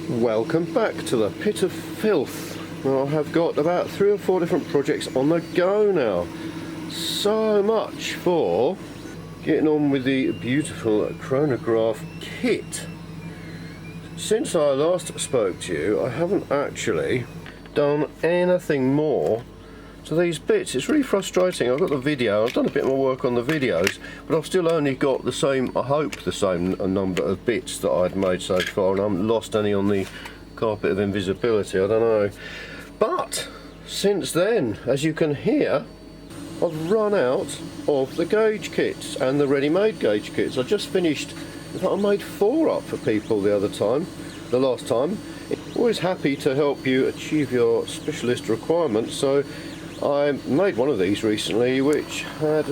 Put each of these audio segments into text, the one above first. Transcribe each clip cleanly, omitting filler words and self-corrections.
Welcome back to the pit of filth. Well, I have got about 3 or 4 different projects on the go now. So much for getting on with the beautiful chronograph kit. Since I last spoke to you, I haven't actually done anything more to these bits. It's really frustrating. I've got the video, I've done a bit more work on the videos, but I've still only got the same, I hope the same number of bits that I'd made so far, and I haven't lost any on the carpet of invisibility, I don't know. But since then, as you can hear, I've run out of the gauge kits and the ready-made gauge kits. I just finished, in fact I made 4 up for people the last time. Always happy to help you achieve your specialist requirements, so I made one of these recently which had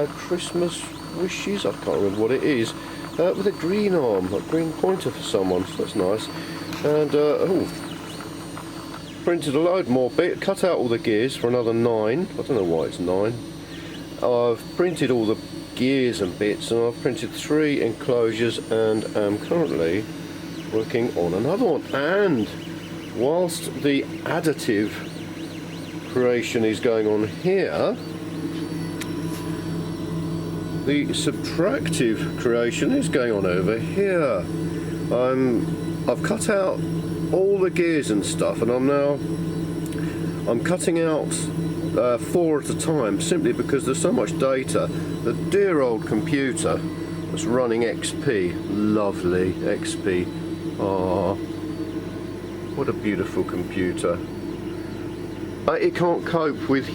Christmas wishes, I can't remember what it is, with a green arm, a green pointer for someone, so that's nice. And printed a load more bit, cut out all the gears for another 9, I don't know why it's 9. I've printed all the gears and bits, and I've printed 3 enclosures and am currently working on another one. And whilst the additive creation is going on here, the subtractive creation is going on over here. I've cut out all the gears and stuff, and I'm cutting out 4 at a time, simply because there's so much data. The dear old computer that's running XP, lovely XP, ah, what a beautiful computer. It can't cope with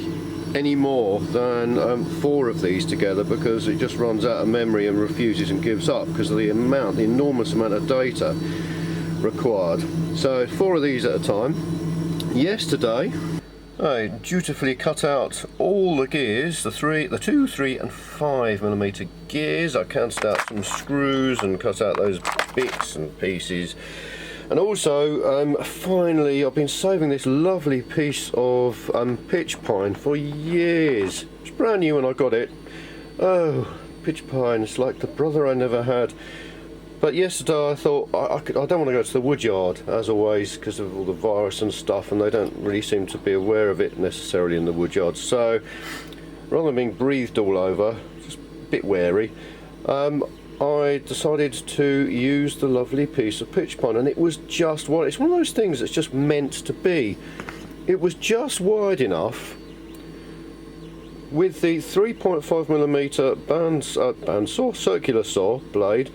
any more than 4 of these together, because it just runs out of memory and refuses and gives up because of the enormous amount of data required. So 4 of these at a time. Yesterday I dutifully cut out all the gears, the 2, 3 and 5mm gears. I counted out some screws and cut out those bits and pieces. And also, finally, I've been saving this lovely piece of pitch pine for years. It's brand new when I got it. Oh, pitch pine, it's like the brother I never had. But yesterday I thought, I don't want to go to the wood yard, as always, because of all the virus and stuff, and they don't really seem to be aware of it necessarily in the wood yard. So, rather than being breathed all over, just a bit wary, I decided to use the lovely piece of pitch pine, and it was just wide. It's one of those things that's just meant to be. It was just wide enough with the 3.5mm bandsaw, circular saw blade,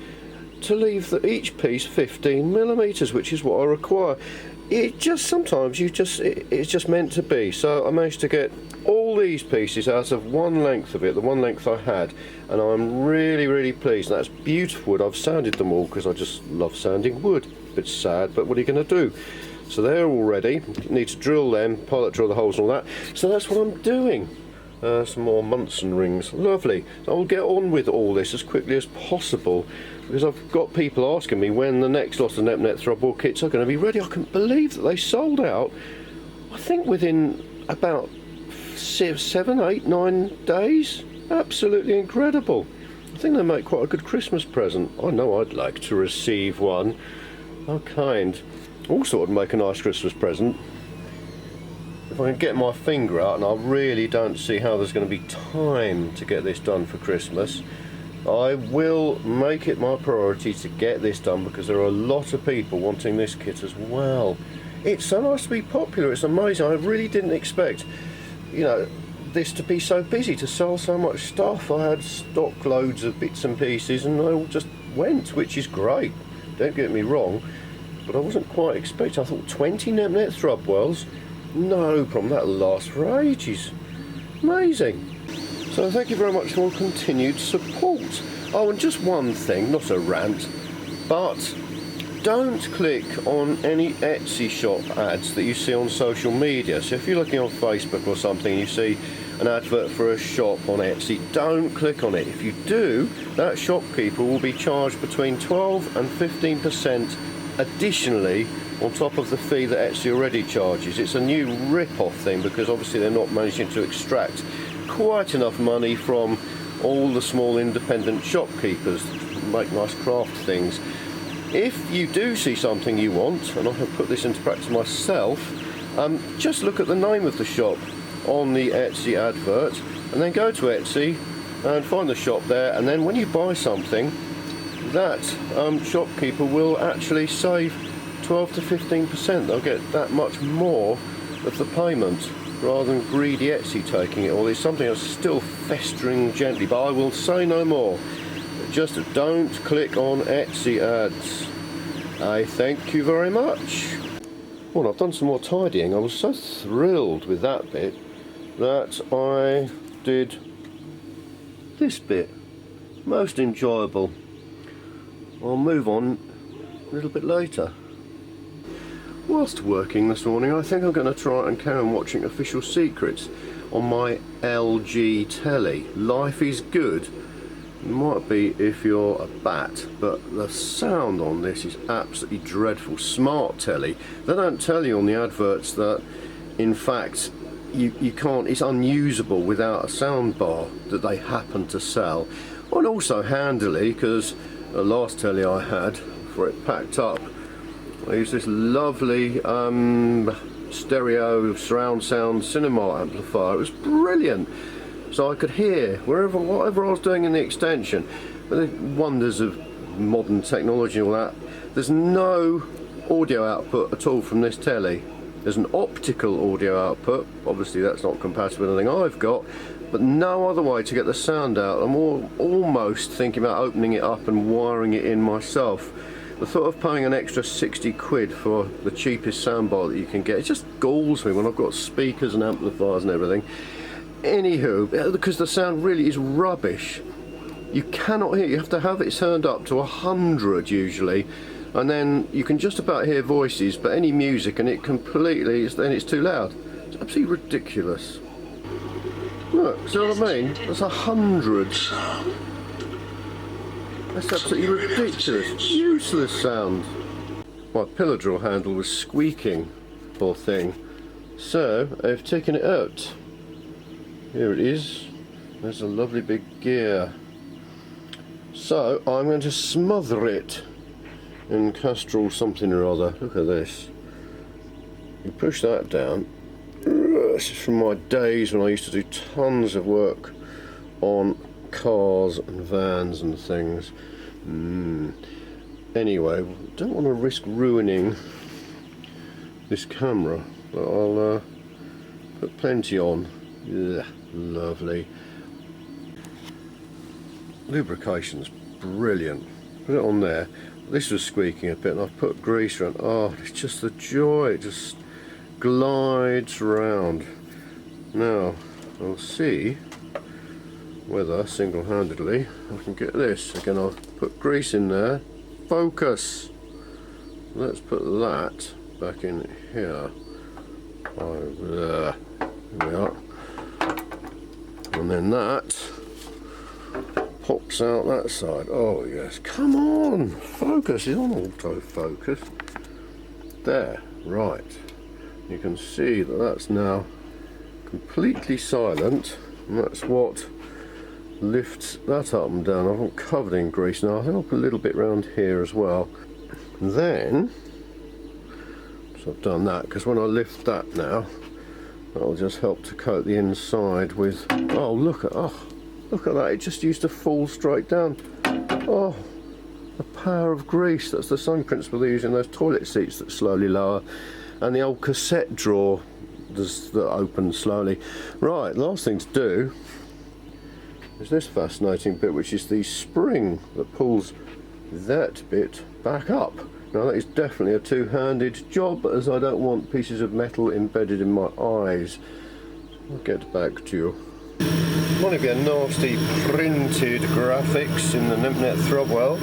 to leave each piece 15mm, which is what I require. It just sometimes it's just meant to be. So I managed to get all these pieces out of one length of it, the one length I had, and I'm really pleased. That's beautiful wood. I've sanded them all because I just love sanding wood. A bit sad, but what are you going to do? So they're all ready. You need to drill them, pilot drill the holes and all that. So that's what I'm doing. Some more Munson rings, lovely. So I'll get on with all this as quickly as possible, because I've got people asking me when the next lot of Nempnett Thrubwell kits are going to be ready. I couldn't believe that they sold out, I think within about 7, 8, 9 days. Absolutely incredible. I think they make quite a good Christmas present. I know I'd like to receive one. How kind. Also would make a nice Christmas present if I can get my finger out, and I really don't see how there's going to be time to get this done for Christmas. I will make it my priority to get this done, because there are a lot of people wanting this kit as well. It's so nice to be popular, it's amazing. I really didn't expect, you know, this to be so busy, to sell so much stuff. I had stock loads of bits and pieces and they all just went, which is great, don't get me wrong, but I wasn't quite expecting. I thought 20 Nempnett Thrubwells, no problem, that'll last for ages. Amazing. So thank you very much for all continued support. Oh, and just one thing, not a rant, but don't click on any Etsy shop ads that you see on social media. So if you're looking on Facebook or something and you see an advert for a shop on Etsy, don't click on it. If you do, that shopkeeper will be charged between 12 and 15% additionally on top of the fee that Etsy already charges. It's a new rip-off thing, because obviously they're not managing to extract quite enough money from all the small independent shopkeepers that make nice craft things. if you do see something you want, and I have put this into practice myself, just look at the name of the shop on the Etsy advert, and then go to Etsy and find the shop there, and then when you buy something, that shopkeeper will actually save 12 to 15%. They'll get that much more of the payment rather than greedy Etsy taking it. Or there's something else still festering gently, but I will say no more. Just don't click on Etsy ads. I thank you very much. Well, I've done some more tidying. I was so thrilled with that bit that I did this bit. Most enjoyable. I'll move on a little bit later. Whilst working this morning, I think I'm going to try and carry on watching Official Secrets on my LG telly. Life is good. It might be if you're a bat, but the sound on this is absolutely dreadful. Smart telly. They don't tell you on the adverts that, in fact, you can't, it's unusable without a sound bar that they happen to sell. And also handily, because the last telly I had, before it packed up, I used this lovely stereo surround sound cinema amplifier. It was brilliant, so I could hear whatever I was doing in the extension. But the wonders of modern technology and all that, there's no audio output at all from this telly. There's an optical audio output, obviously that's not compatible with anything I've got, but no other way to get the sound out. I'm almost thinking about opening it up and wiring it in myself. The thought of paying an extra 60 quid for the cheapest soundbar that you can get, it just galls me when I've got speakers and amplifiers and everything. Anywho, because the sound really is rubbish. You cannot hear, you have to have it turned up to 100 usually, and then you can just about hear voices, but any music and it completely, then it's too loud. It's absolutely ridiculous. Look, see what I mean? That's 100. That's absolutely ridiculous. Useless sound. My pillar drill handle was squeaking, poor thing. So I've taken it out. Here it is. There's a lovely big gear. So I'm going to smother it in castrol something or other. Look at this. You push that down. This is from my days when I used to do tons of work on cars and vans and things. Anyway, don't want to risk ruining this camera, but I'll put plenty on. Yeah, lovely. Lubrication's brilliant. Put it on there. This was squeaking a bit and I've put grease around. Oh, it's just the joy. It just glides round. Now I'll see whether single-handedly I can get this. Again, I've put grease in there. Focus. Let's put that back in here. There we are. And then that pops out that side. Oh yes, come on, focus. It's on autofocus. There, right. You can see that that's now completely silent, and that's what lifts that up and down. I'm covered in grease now. I think I'll put a little bit around here as well. And then, so I've done that, because when I lift that now, that'll just help to coat the inside with, oh look at that, it just used to fall straight down. Oh, the power of grease. That's the same principle they use in those toilet seats that slowly lower, and the old cassette drawer that opens slowly. Right, last thing to do is this fascinating bit, which is the spring that pulls that bit back up. Now that is definitely a two-handed job, as I don't want pieces of metal embedded in my eyes. I'll get back to you. One of your nasty printed graphics in the Nempnett Thrubwell,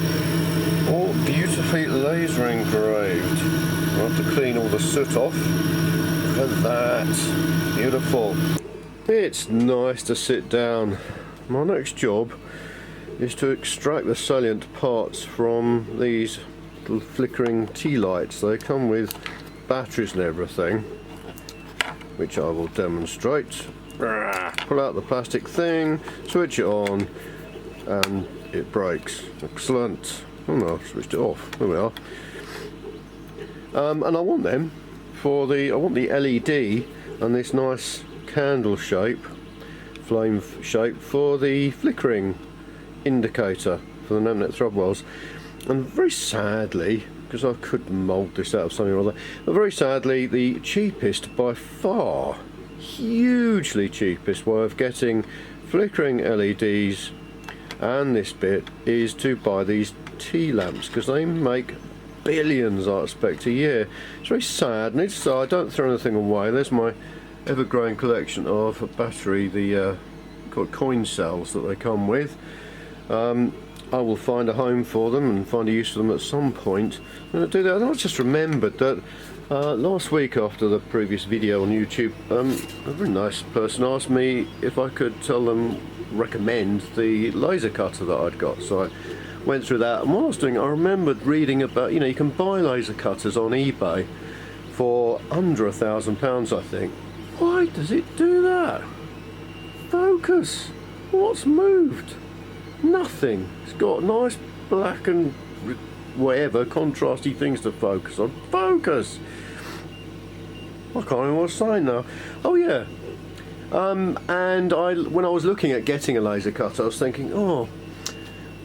all beautifully laser engraved. I'll have to clean all the soot off. Look at that, beautiful. It's nice to sit down. My next job is to extract the salient parts from these little flickering tea lights. They come with batteries and everything, which I will demonstrate. Pull out the plastic thing, switch it on, and it breaks. Excellent. Oh no, I've switched it off. There we are. And I want them for the, I want the LED and this nice candle shape, flame shape for the flickering indicator for the Nempnett Thrubwells. And very sadly, because I could mould this out of something or other, but very sadly the cheapest by far, hugely cheapest way of getting flickering LEDs and this bit is to buy these tea lamps, because they make billions, I expect, a year. It's very sad, and it's, I don't throw anything away. There's my ever-growing collection of battery, the called coin cells that they come with. I will find a home for them and find a use for them at some point. I'm going to do that. I just remembered that last week after the previous video on YouTube, a very nice person asked me if I could tell them, recommend the laser cutter that I'd got. So I went through that, and while I was doing it, I remembered reading about, you know, you can buy laser cutters on eBay for under £1,000, I think. Why does it do that? Focus. What's moved? Nothing. It's got nice black and whatever contrasty things to focus on. Focus. I can't remember what I was saying now. Oh yeah. And when I was looking at getting a laser cutter, I was thinking, oh,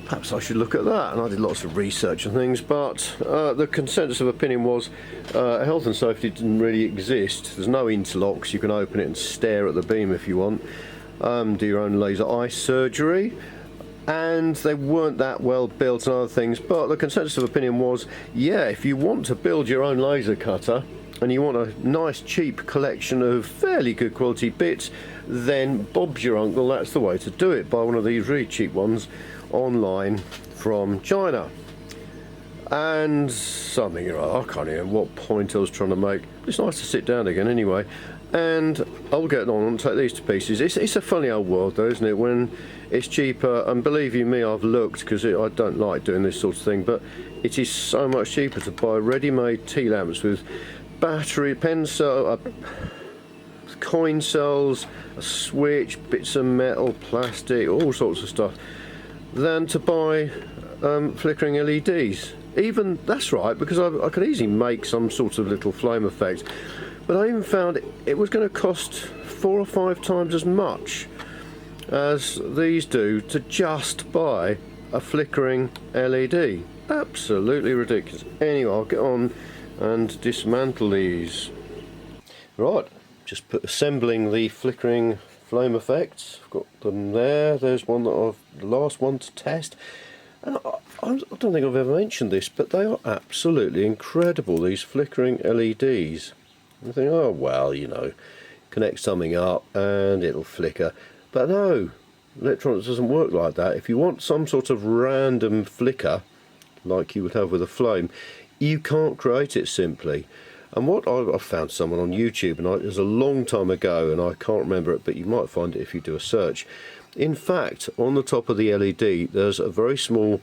perhaps I should look at that. And I did lots of research and things, but the consensus of opinion was health and safety didn't really exist. There's no interlocks. You can open it and stare at the beam if you want. Do your own laser eye surgery. And they weren't that well built and other things, but the consensus of opinion was, yeah, if you want to build your own laser cutter and you want a nice cheap collection of fairly good quality bits, then Bob's your uncle, that's the way to do it. Buy one of these really cheap ones online from China. And something, you know, I can't remember what point I was trying to make. It's nice to sit down again anyway. And I'll get on and take these to pieces. It's a funny old world though, isn't it, when it's cheaper, and believe you me, I've looked, because I don't like doing this sort of thing, but it is so much cheaper to buy ready-made tea lamps with battery, pen cell, coin cells, a switch, bits of metal, plastic, all sorts of stuff, than to buy flickering LEDs. Even, that's right, because I could easily make some sort of little flame effect. But I even found it was going to cost 4 or 5 times as much as these do to just buy a flickering LED. Absolutely ridiculous. Anyway, I'll get on and dismantle these. Right, just assembling the flickering flame effects. I've got them there. There's one that the last one to test. And I don't think I've ever mentioned this, but they are absolutely incredible, these flickering LEDs. I think, oh well, you know, connect something up and it'll flicker. But no, electronics doesn't work like that. If you want some sort of random flicker, like you would have with a flame, you can't create it simply. And what I found someone on YouTube, and it was a long time ago, and I can't remember it, but you might find it if you do a search. In fact, on the top of the LED, there's a very small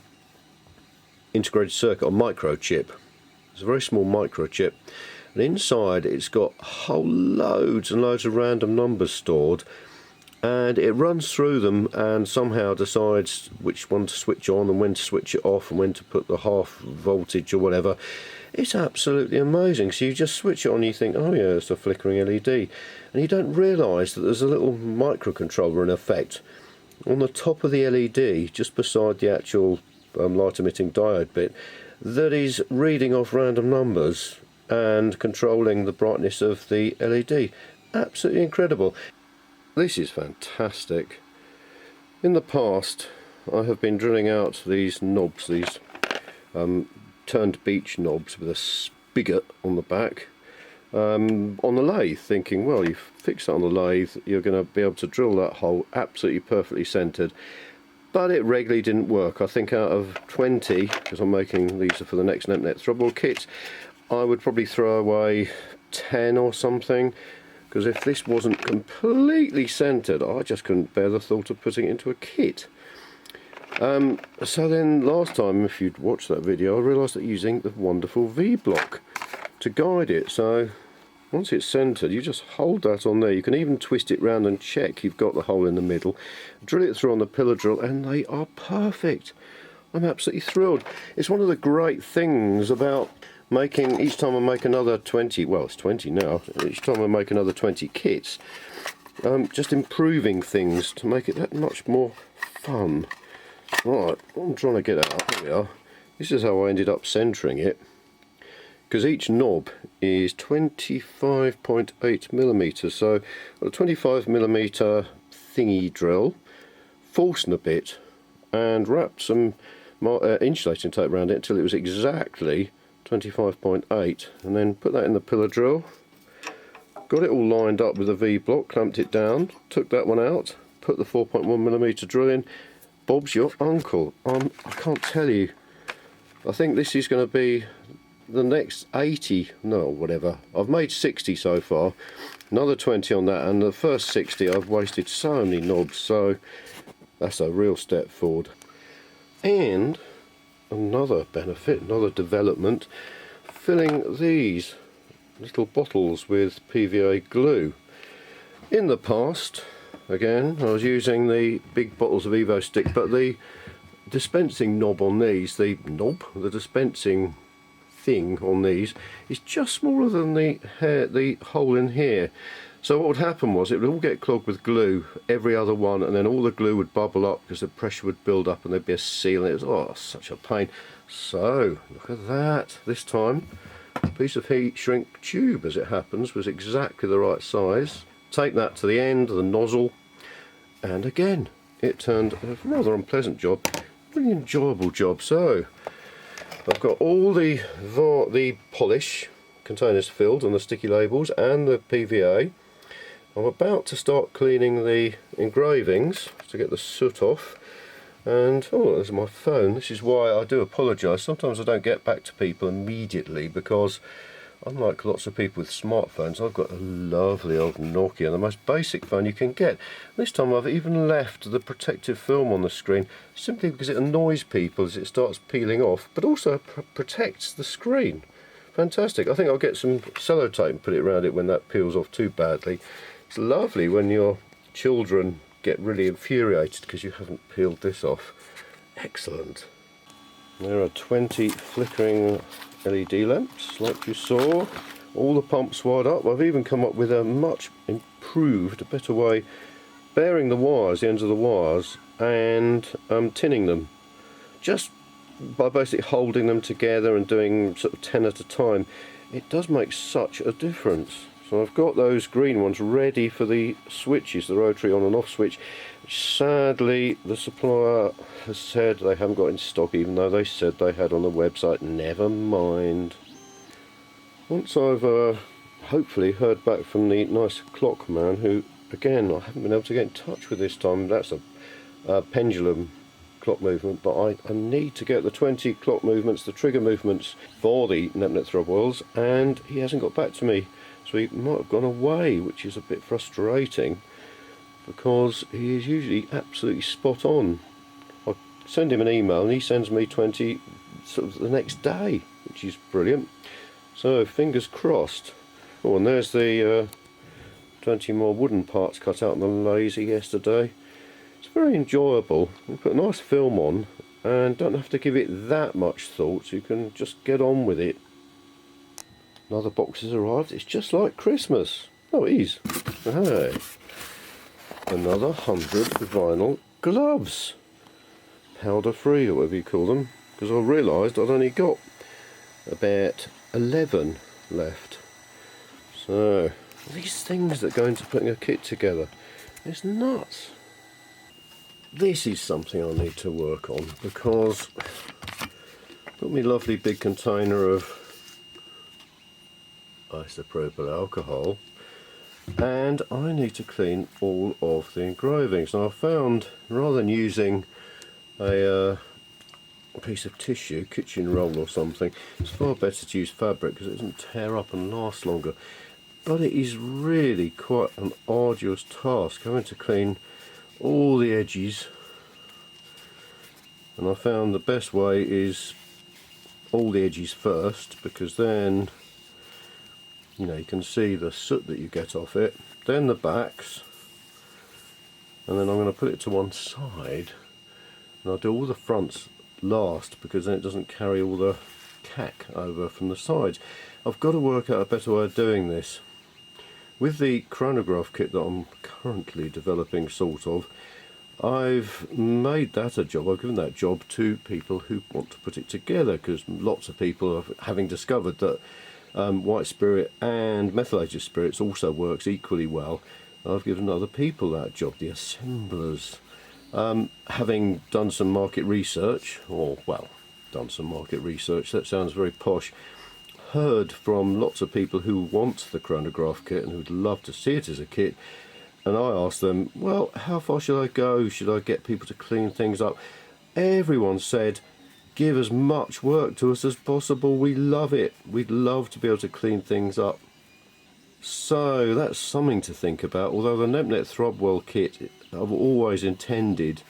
integrated circuit, or microchip. There's a very small microchip. And inside it's got whole loads and loads of random numbers stored, and it runs through them and somehow decides which one to switch on and when to switch it off and when to put the half voltage or whatever. It's absolutely amazing. So you just switch it on and you think, oh yeah, it's a flickering LED, and you don't realise that there's a little microcontroller in effect on the top of the LED, just beside the actual light emitting diode bit, that is reading off random numbers and controlling the brightness of the LED. Absolutely incredible. This is fantastic. In the past I have been drilling out these knobs, these turned beech knobs with a spigot on the back, on the lathe, thinking, well, you fix that on the lathe, you're going to be able to drill that hole absolutely perfectly centered. But it regularly didn't work. I think out of 20, because I'm making these for the next Nempnett Thrubwell kit, I would probably throw away 10 or something, because if this wasn't completely centered, I just couldn't bear the thought of putting it into a kit. So then last time, if you'd watched that video, I realised that using the wonderful V-block to guide it. So once it's centered, you just hold that on there. You can even twist it round and check you've got the hole in the middle. Drill it through on the pillar drill and they are perfect. I'm absolutely thrilled. It's one of the great things about making, each time I make another 20, well it's 20 now, each time I make another 20 kits, just improving things to make it that much more fun. Right, what I'm trying to get at, here we are. This is how I ended up centering it, because each knob is 25.8 millimeters, so a 25mm thingy drill, forcing a bit, and wrapped some insulating tape around it until it was exactly 25.8, and then put that in the pillar drill, got it all lined up with a V-block, clamped it down, took that one out, put the 4.1mm drill in. Bob's your uncle. I can't tell you, I think this is going to be the next 80, no whatever, I've made 60 so far, another 20 on that, and the first 60 I've wasted so many knobs, so that's a real step forward. And another benefit, another development, filling these little bottles with PVA glue. In the past, again, I was using the big bottles of Evo Stick, but the dispensing knob on these, the dispensing thing on these is just smaller than the hole in here. So what would happen was it would all get clogged with glue, every other one, and then all the glue would bubble up because the pressure would build up and there'd be a seal, and it was, oh, such a pain. So look at that. This time a piece of heat shrink tube, as it happens, was exactly the right size. Take that to the end of the nozzle, and again it turned a rather unpleasant job, really enjoyable job. So I've got all the polish containers filled and the sticky labels and the PVA. I'm about to start cleaning the engravings to get the soot off, and oh, there's my phone. This is why I do apologise. Sometimes I don't get back to people immediately because, unlike lots of people with smartphones, I've got a lovely old Nokia, the most basic phone you can get. This time I've even left the protective film on the screen simply because it annoys people as it starts peeling off, but also protects the screen. Fantastic. I think I'll get some sellotape and put it around it when that peels off too badly. It's lovely when your children get really infuriated because you haven't peeled this off. Excellent. There are 20 flickering LED lamps, like you saw. All the pumps wired up. I've even come up with a much improved, better way, bearing the wires, the ends of the wires, and tinning them. Just by basically holding them together and doing sort of 10 at a time, it does make such a difference. So I've got those green ones ready for the switches, the rotary on and off switch, which sadly the supplier has said they haven't got in stock, even though they said they had on the website. Never mind. Once I've hopefully heard back from the nice clock man, who again I haven't been able to get in touch with this time, that's a pendulum clock movement, but I need to get the 20 clock movements, the trigger movements for the Nempnett Thrubwells, and he hasn't got back to me. So he might have gone away, which is a bit frustrating because he is usually absolutely spot on. I send him an email and he sends me 20 sort of the next day, which is brilliant. So fingers crossed. Oh, and there's the 20 more wooden parts cut out on the laser yesterday. It's very enjoyable. You put a nice film on and don't have to give it that much thought. You can just get on with it. Another box has arrived. It's just like Christmas. Oh, it is. Hey. Another 100 vinyl gloves. Powder free, or whatever you call them. Because I realised I'd only got about 11 left. So, these things that go into putting a kit together. It's nuts. This is something I need to work on because I've got my lovely big container of isopropyl alcohol, and I need to clean all of the engravings. Now I found, rather than using a piece of tissue, kitchen roll or something, it's far better to use fabric because it doesn't tear up and last longer. But it is really quite an arduous task having to clean all the edges, and I found the best way is all the edges first, because then you know, you can see the soot that you get off it, then the backs, and then I'm going to put it to one side and I'll do all the fronts last, because then it doesn't carry all the cack over from the sides. I've got to work out a better way of doing this. With the chronograph kit that I'm currently developing, sort of, I've made that a job. I've given that job to people who want to put it together, because lots of people are having discovered that white spirit and methylated spirits also works equally well. I've given other people that job, the assemblers. Having done some market research, done some market research, that sounds very posh, heard from lots of people who want the chronograph kit and who'd love to see it as a kit, and I asked them, well, how far should I go? Should I get people to clean things up? Everyone said, give as much work to us as possible. We love it. We'd love to be able to clean things up. So that's something to think about. Although the Nempnett Thrubwell kit, I've always intended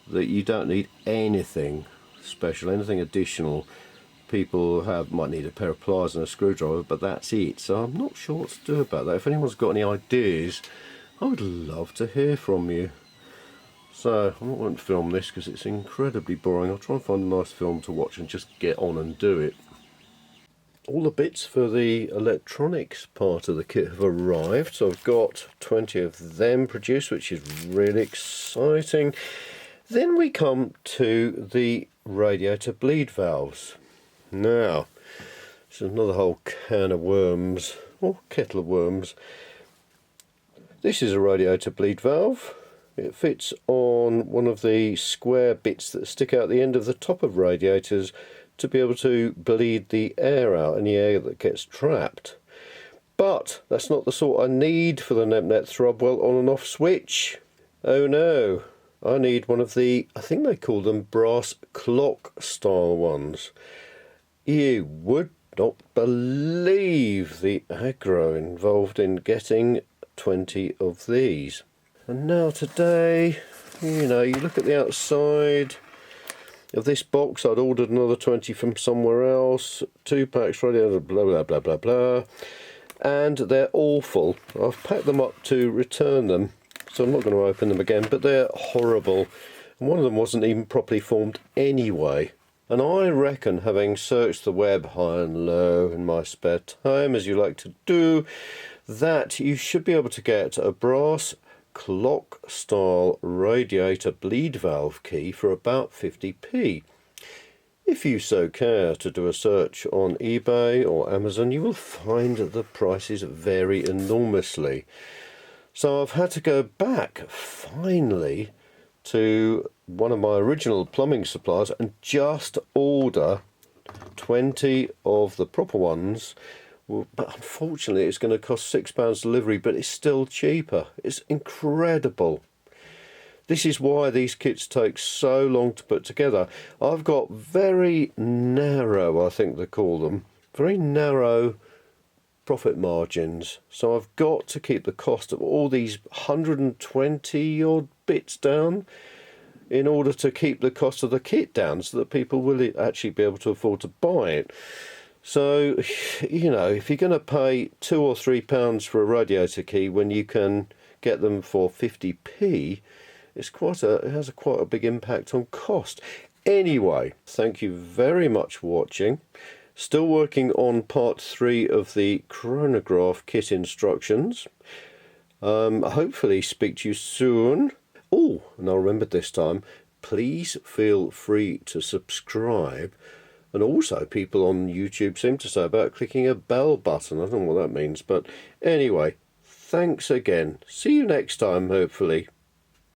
that you don't need anything special, anything additional. People might need a pair of pliers and a screwdriver, but that's it. So I'm not sure what to do about that. If anyone's got any ideas, I would love to hear from you. So I'm not going to film this because it's incredibly boring. I'll try and find a nice film to watch and just get on and do it. All the bits for the electronics part of the kit have arrived, so I've got 20 of them produced, which is really exciting. Then we come to the radiator bleed valves. Now, this is another whole can of worms, or kettle of worms. This is a radiator bleed valve. It fits on one of the square bits that stick out the end of the top of radiators to be able to bleed the air out, any air that gets trapped. But that's not the sort I need for the Nempnett Thrubwell on and off switch. Oh no, I need one of the, I think they call them brass clock style ones. You would not believe the aggro involved in getting 20 of these. And now today, you know, you look at the outside of this box. I'd ordered another 20 from somewhere else, 2 packs ready, blah blah blah blah blah, and they're awful. I've packed them up to return them, so I'm not going to open them again, but they're horrible, and one of them wasn't even properly formed anyway. And I reckon, having searched the web high and low in my spare time, as you like to do, that you should be able to get a brass clock style radiator bleed valve key for about 50p. If you so care to do a search on eBay or Amazon, you will find that the prices vary enormously. So I've had to go back finally to one of my original plumbing suppliers and just order 20 of the proper ones. But unfortunately it's going to cost £6 delivery, but it's still cheaper. It's incredible. This is why these kits take so long to put together. I've got very narrow, I think they call them, very narrow profit margins. So I've got to keep the cost of all these 120 odd bits down in order to keep the cost of the kit down, so that people will actually be able to afford to buy it. So, you know, if you're going to pay £2 or £3 for a radiator key when you can get them for 50p, it has quite a big impact on cost. Anyway, thank you very much for watching. Still working on part 3 of the chronograph kit instructions. Hopefully speak to you soon. Oh, and I remembered this time, please feel free to subscribe. And also, people on YouTube seem to say about clicking a bell button. I don't know what that means, but anyway, thanks again. See you next time, hopefully.